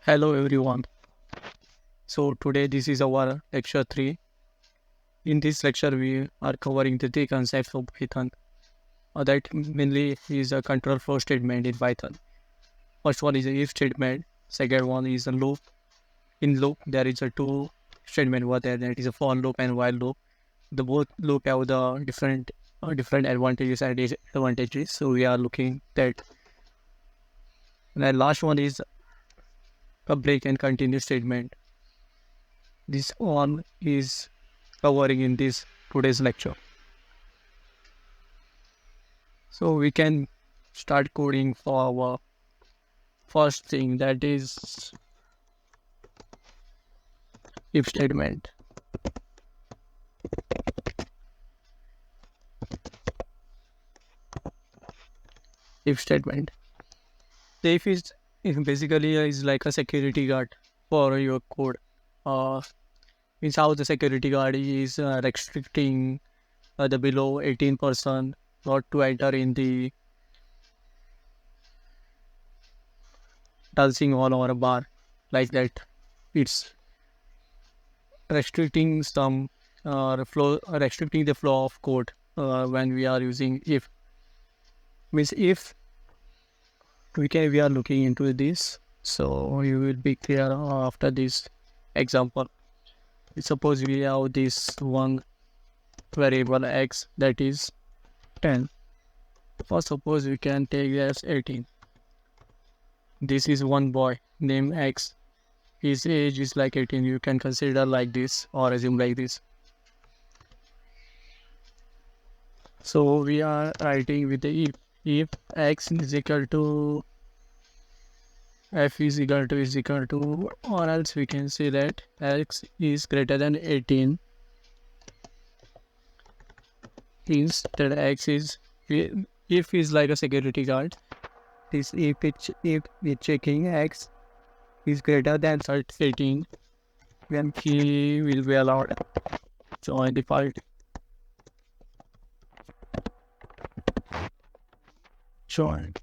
Hello everyone. So today this is our lecture 3. In this lecture we are covering the three concepts of Python. That mainly is a control flow statement in Python. First one is a if statement. Second one is a loop. In loop there is a two statement over there, that is a for loop and while loop. The both loop have the different advantages and disadvantages. So we are looking that. And the last one is a break and continue statement. This one is covering in this today's lecture. So we can start coding for our first thing, that is if statement. If statement. The if is basically is like a security guard for your code. Uh, Means how the security guard is restricting the below 18% not to enter in the dancing hall or a bar like that. It's restricting some restricting the flow of code when we are using if. Means if we are looking into this, so you will be clear after this example. Suppose we have this one variable x, that is 10. Or suppose we can take as 18. This is one boy named x. His age is like 18. You can consider like this or assume like this. So we are writing with the if x is equal to f is equal to, or else we can say that x is greater than 18, means that x is, if is like a security guard, this if it's checking x is greater than 18, then he will be allowed join the party. Join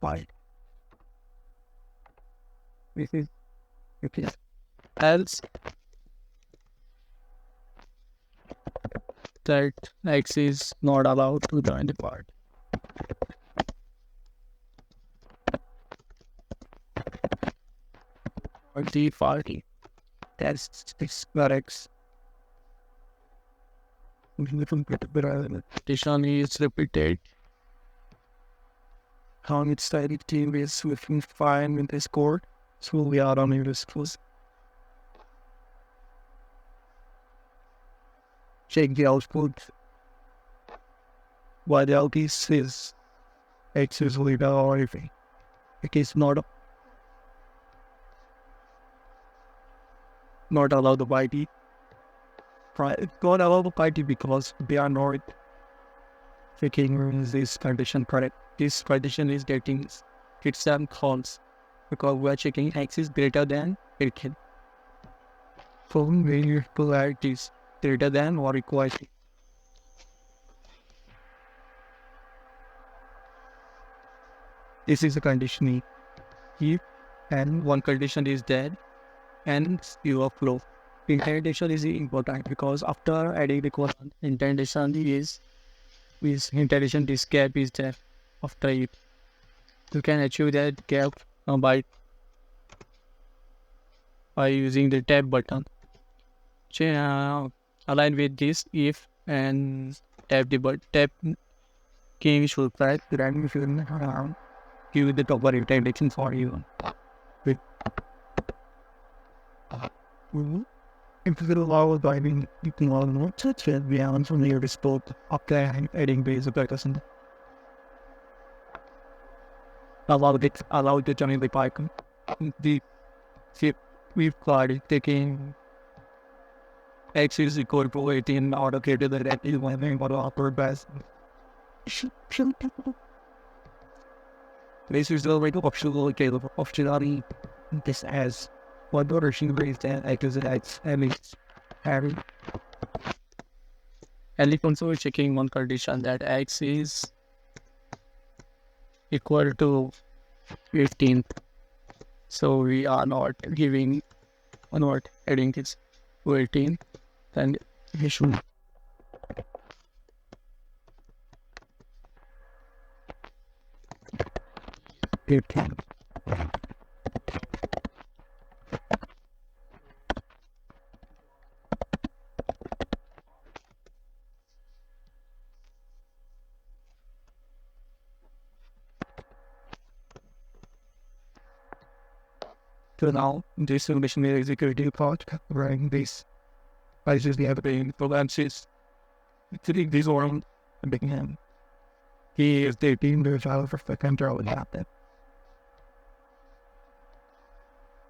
party. This is okay. Else that x is not allowed to join the party. Or the party. That's correct. Repetition is repeated. How its team is within fine with this code. So we are on this close. Check the output. Why the output says x is leader or anything. It is not allowed by the not allowed by the because they are not checking this condition correct. This condition is getting itself false because we are checking x is greater than 18. So we need to write this greater than or equal to. This is a conditioning. If and one condition is there and your flow. Indentation is important because after adding the colon, indentation is indentation, this gap is there after it. You can achieve that gap by using the tab button. Align with this if and tap the tab key should press random around. Give the proper indentation for you. With if you allow driving, you can all know such as beyond from your sport after adding basic person. Allow the journey the icon. The ship we've got taking x is equal to 18 order greater than that is one thing for the upper best. This is the rate of optionality. This as one order she raised and x is x and it's Harry. And if also checking one condition that x is equal to 15. So we are not giving or not adding this to 18. Then we should 18. So now this simulation is executing part running this. I just have been programs is sitting this on and begin. He is the team the child for the control and happen.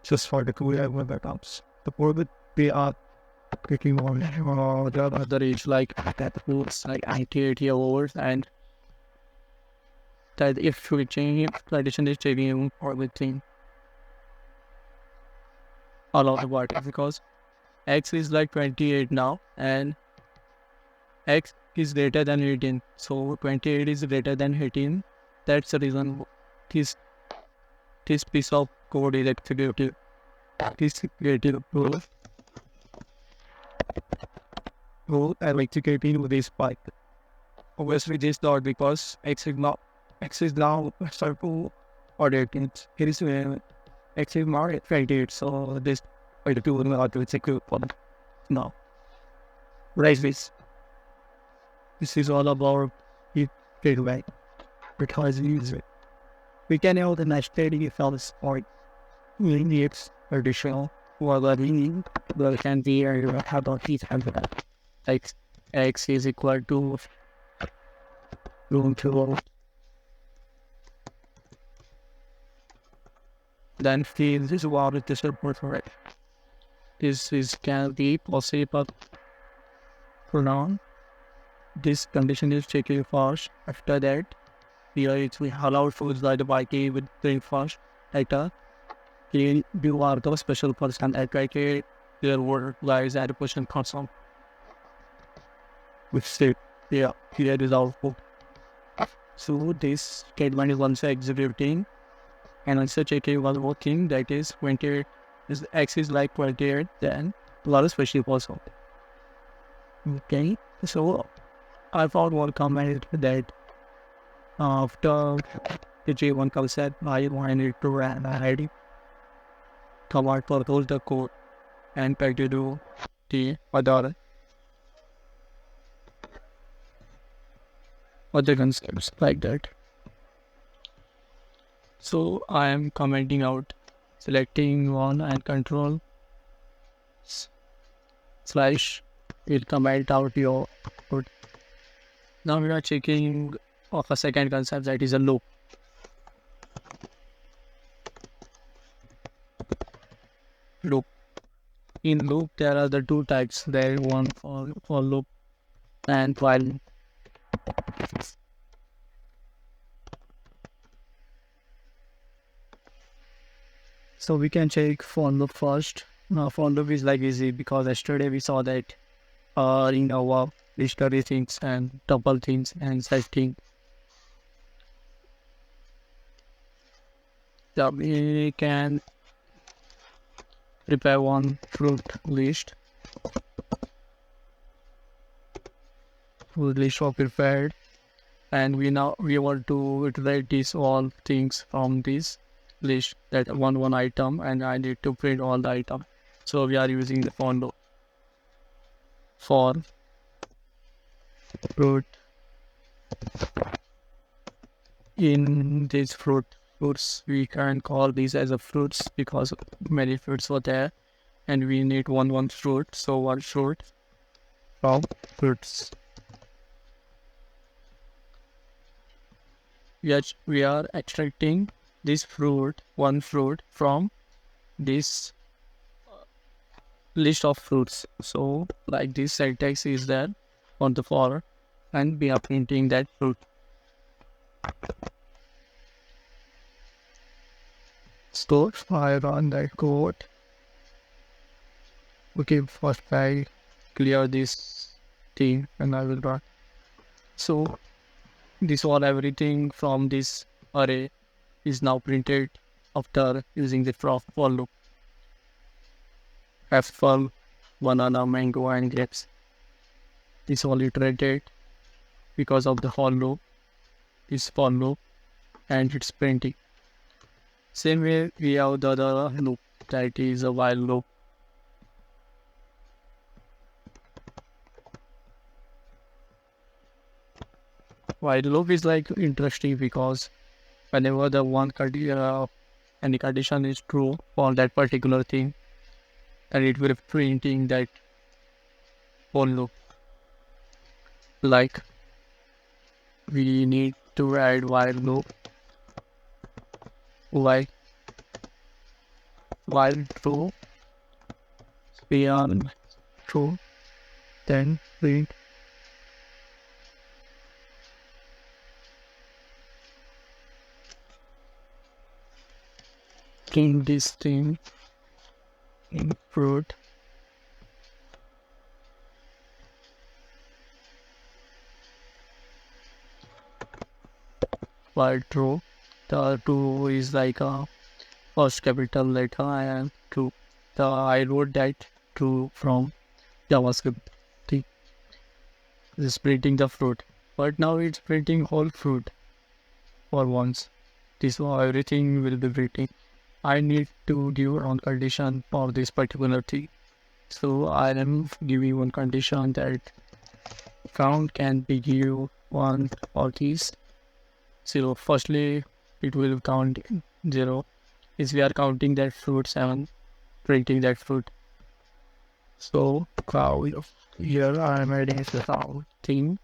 Just for the cool weather comes. The board they are picking on the other age like that looks like 98-year-olds and that if switching tradition is taking or within a lot of work because X is like 28 now and X is greater than 18. So 28 is greater than 18. That's the reason this piece of code is executed. This creative rule and executing with this pipe. Obviously this not because X is now circle or 18. Here is X is now 28. So this way to will not to execute for now. Raise this. This is all about it gateway because we can hold the next 30 fellas point. We need additional or learning that can be how about these and that. X is equal to room 2. Then this is what it is report for it. This is can be possible pronoun. This condition is taken first. After that, here it's we allow foods like the YK with doing first. Later, you are the special person at YK. Their word lies at a person console. Which state, yeah, here is output. So this statement is also executing. And also checking one more thing that is 28 is X is like 28, then a lot of special also. Okay, so I found one comment that after the J1 concept, I wanted to run an ID command for hold the code and try to do the other concepts like that. So I am commenting out, selecting one and control slash it comment out your code. Now we are checking of a second concept that is a loop. Loop. In loop there are the two types. There one for loop and while. So we can check for loop first. Now for loop is like easy because yesterday we saw that in our dictionary things and double things and such thing. So we can prepare one fruit list. Fruit list was prepared, and we want to iterate these all things from this list that one item, and I need to print all the item. So we are using the for loop for fruit. In these fruits we can call these as a fruits because many fruits were there and we need one fruit, so one fruit from fruits. We are extracting this one fruit from this list of fruits. So like this syntax is there on the for and we are printing that fruit. So I run that code. Okay, first I clear this thing and I will run. So this was everything from this array is now printed after using the for loop. Apple, banana, mango, and grapes. This all iterated because of the for loop, is for loop, and it's printing. Same way we have the other loop that is a while loop. While loop is like interesting because whenever the any condition is true for that particular thing, and it will printing that whole loop. Like we need to add while loop, while true, we are true, then print this thing in fruit. While true, the two is like a first capital letter and true. I wrote that true from JavaScript. Thing is printing the fruit, but now it's printing whole fruit for once. This everything will be printing. I need to give one condition for this particular thing. So I am giving one condition that count can be give one for these 0. Firstly, it will count 0. Is we are counting that fruit 7, printing that fruit. So cow here I am adding the count thing.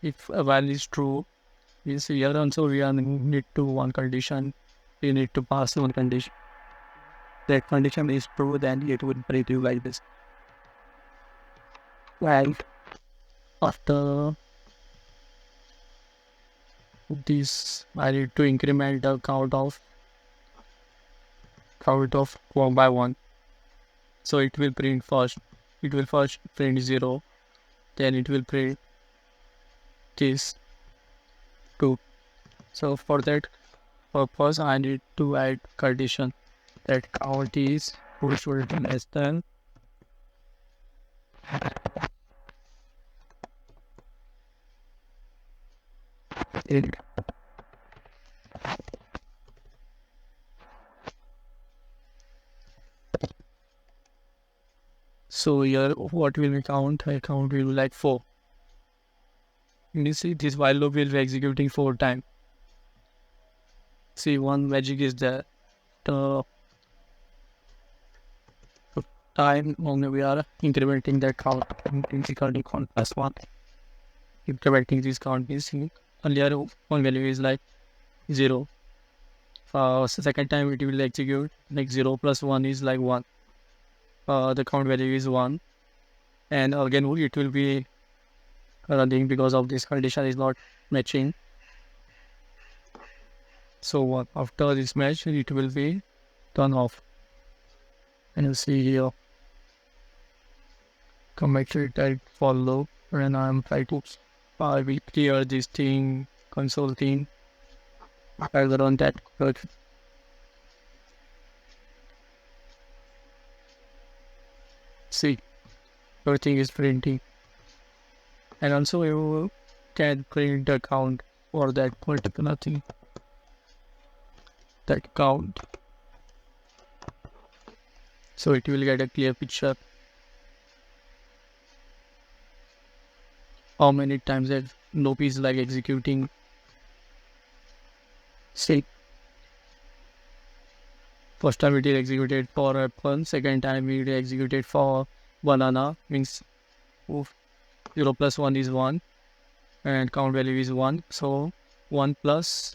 If a value is true, is here also we are need to one condition. We need to pass one condition. That condition is true, then it would print you like this. And after this, I need to increment the count of 1 by 1. So it will print first. It will first print 0, then it will print this 2. So for that purpose, I need to add condition that count is should be less than 8. So here what will we count? I count will be like 4. You see this while loop will be executing 4 times. See, one magic is there. The time only we are incrementing that count, incrementing count plus 1. Incrementing this count is earlier one value is like 0. Second time it will execute like 0 plus 1 is like 1. The count value is 1, and again it will be running because of this condition is not matching. So after this match it will be turned off, and you see here commented that follow when I am trying to we clear this thing console thing. I will run that code. See, everything is printing, and also you can print the count for that particular thing. That count, so it will get a clear picture how many times that loop is like executing. See, first time it is executed for apple, second time it is executed for banana, means 0 plus 1 is 1 and count value is 1. So 1 plus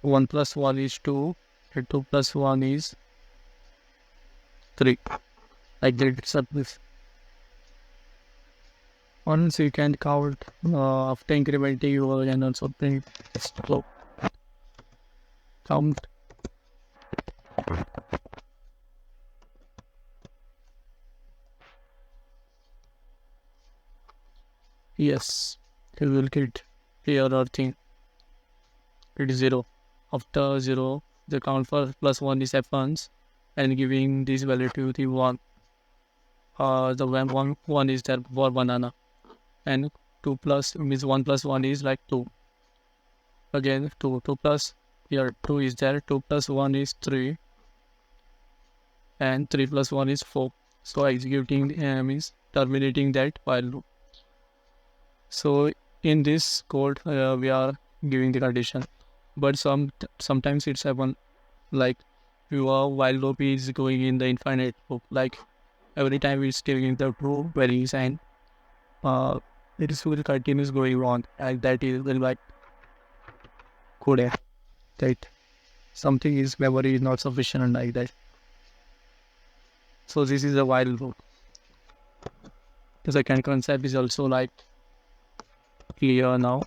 1 plus 1 is 2, and 2 plus 1 is 3. Like that. Once you can count after incrementing, you can also print slope count. Yes, you will get here or thing. It is 0. After 0, the count for plus 1 is happens and giving this value to the 1. The one is there for banana, and 2 plus means 1 plus 1 is like 2. Again 2 plus here 2 is there, 2 plus 1 is 3, and 3 plus 1 is 4. So executing means terminating that while loop. So in this code we are giving the condition, but sometimes it's happen like your while loop is going in the infinite loop, like every time it's giving the true values, and uh, it is will continues going on, and that is the like code that something is memory is not sufficient and like that. So this is a while loop. The second concept is also like clear now.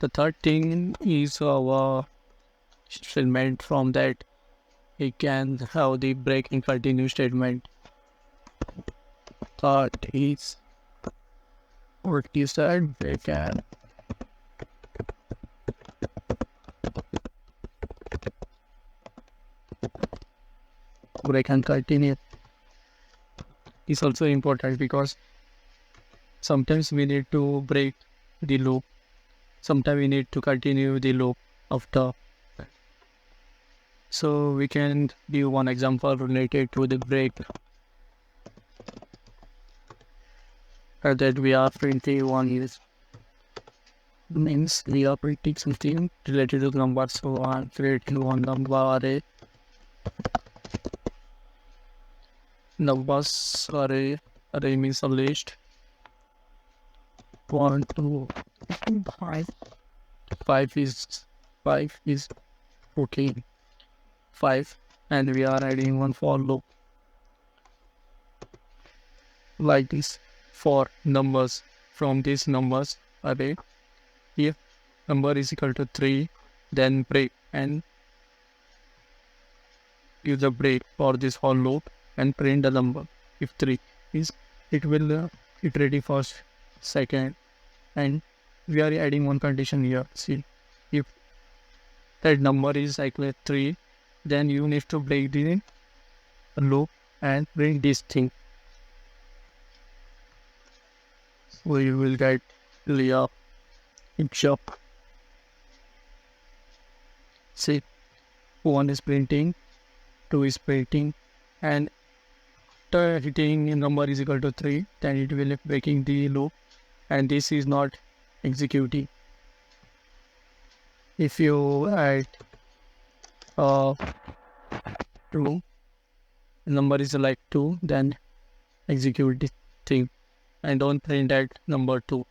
The third thing is our statement. From that we can have the break and continue statement. Third is what is that we can break and continue is also important because sometimes we need to break the loop, sometimes we need to continue the loop after. So we can give one example related to the break, that we are printing one is means we are printing something related to the number. So I'm creating one number array, numbers array means a list 1 2 5. 5 is 14 5, and we are adding one for loop like this for numbers. From these numbers array, if number is equal to 3, then break and use a break for this for loop and print the number. If 3 is, it will iterative first second, and we are adding one condition here. See, if that number is equal to 3, then you need to break the loop and print this thing. We will get clear picture. See, 1 is printing, 2 is printing, and after hitting number is equal to 3, then it will breaking the loop, and this is not executing. If you add 2, number is like 2, then execute this thing and don't print that number 2.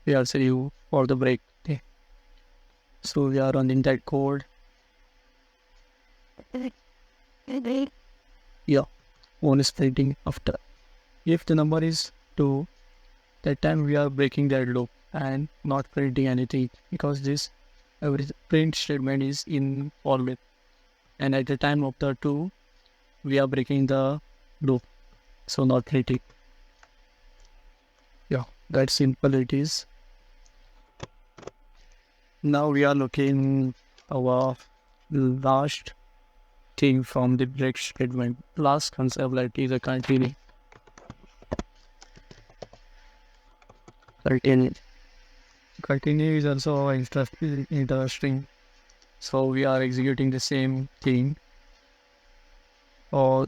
We are save for the break. Okay. So we are running that code. Yeah, 1 is printing after. If the number is 2, that time we are breaking that loop and not printing anything, because this every print statement is in for loop, and at the time of the 2 we are breaking the loop, so not printing. Yeah, that simple it is. Now we are looking our last thing from the break statement. Last concept that is a continue. Continue is also interesting. So we are executing the same thing, or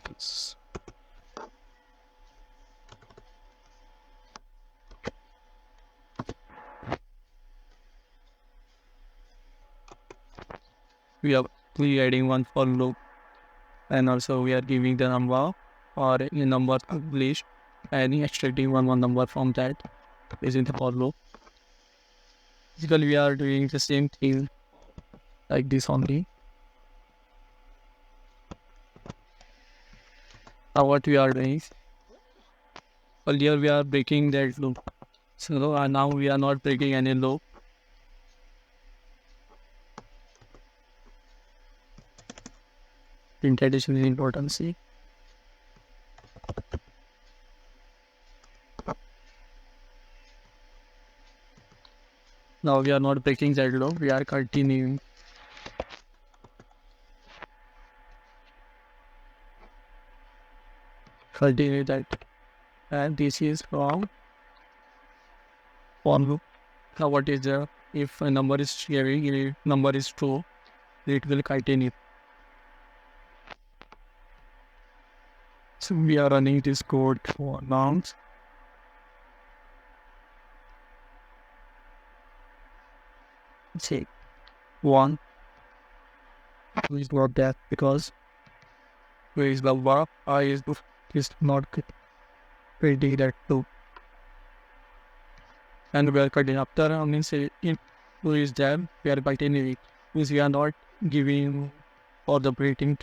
we adding one for loop, and also we are giving the number or a number list and extracting one number from that is in the for loop. Basically we are doing the same thing like this only. Now what we are doing, earlier we are breaking that loop, so now we are not breaking any loop. Print addition is important. See, Now we are not breaking that loop, we are continuing. Continue that. And this is from for loop. Now what is the if a number is sharing, if number is true, it will continue. So we are running this code for nouns. Say 1 is not that because where is the bar? I is not creating that too. And we are cutting after means in who is there, we are continuing. Means we are not giving for the breathing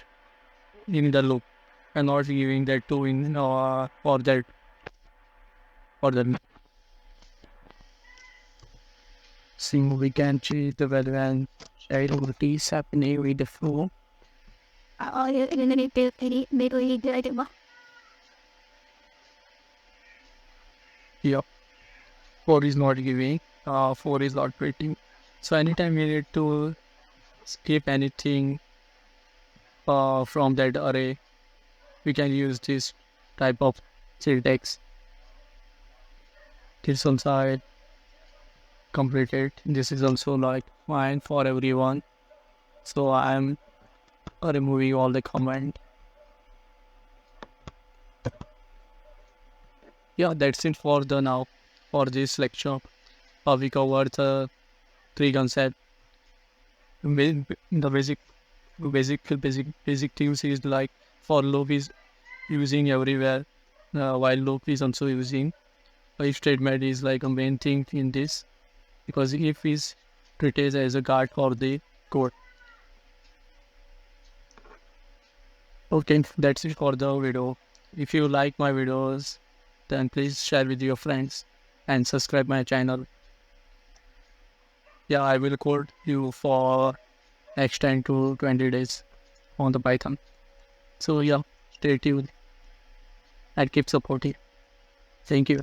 in the loop and not giving that to in for that for the so we can change the value and child what is happening with the flow. Yeah, 4 is not giving, 4 is not breathing. So anytime we need to skip anything from that array, we can use this type of syntax. This also I completed. This is also like fine for everyone. So I am removing all the comment. Yeah, that's it for the now. For this lecture, we covered the three concepts. The basic things is like for loop is using everywhere, while loop is also using. If statement is like a main thing in this because if is treated as a guard for the code. Okay, that's it for the video. If you like my videos, then please share with your friends and subscribe my channel. Yeah, I will code you for next 10 to 20 days on the Python. So yeah, stay tuned and keep supporting. Thank you.